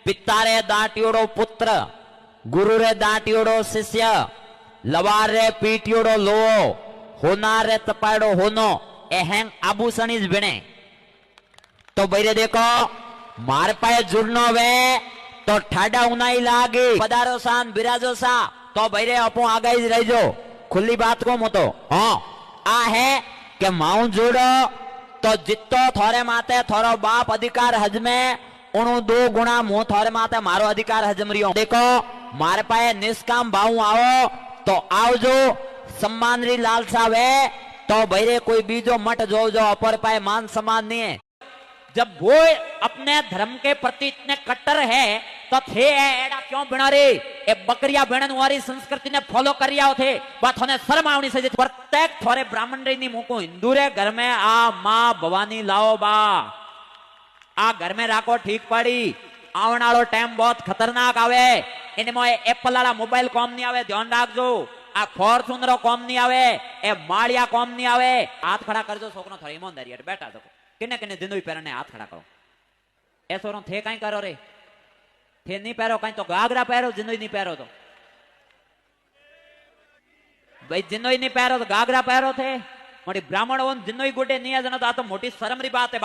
पिता रे दाटियोड़ो पुत्र, गुरु रे दाटियोड़ो शिष्य, लवार रे पीटियोड़ो लोहो, होनार रे तपाड़ो होनो, ए हैंग आभूषणी भिणे। तो भाई देखो मार पाए जुड़नो वे तो ठाडा उनाई लागी पधारो सान बिराजो सा तो भाई रे अपो आगे ही रहो। खुली बात को मतो हाँ आ है कि माऊ जोड़ो तो जितो थोरे माते थोरो बाप अधिकार हजमे उनु 2 गुणा मुंह थोरे माते मारो अधिकार हजम रियो। देखो मारे पाए निष्काम भाव आओ तो आवजो, सम्मान री लालसा वे तो भाई रे कोई बीजो मठ जो अपर पाए मान सम्मान नहीं है। जब वो अपने धर्म के प्रति इतने कट्टर है तो थे एड़ा क्यों बिना रे ए बकरिया बिणन वाली संस्कृति ने फॉलो कर रिया थे। बात होने शर्म आवनी से प्रत्येक थोड़े ब्राह्मण रे नी मुको हिंदू रे घर में आ मां भवानी लाओ बा आ घर में राखो ठीक पड़ी। आवण वालो टाइम बहुत खतरनाक आवे इन में एप्पल वाला मोबाइल कॉम नहीं आवे ध्यान राखजो। आ फॉर्च्यूनर कॉम नहीं आवे ए माड़िया कॉम नहीं आवे। हाथ खड़ा करजो छोकरो थोड़ी ईमानदारी है बैठा देखो किने किने जिंदगी पहरने हाथ खड़ा करो। ऐसो रो थे कहीं करो रे थे नहीं पहरो कहीं तो घाघरा पहरो जिंदगी नहीं पहरो तो भाई जिंदगी नहीं पहरो तो घाघरा पहरो थे मोटी ब्राह्मण जिंदगी गुटे नहीं है तो आ तो मोटी शर्म री बात है।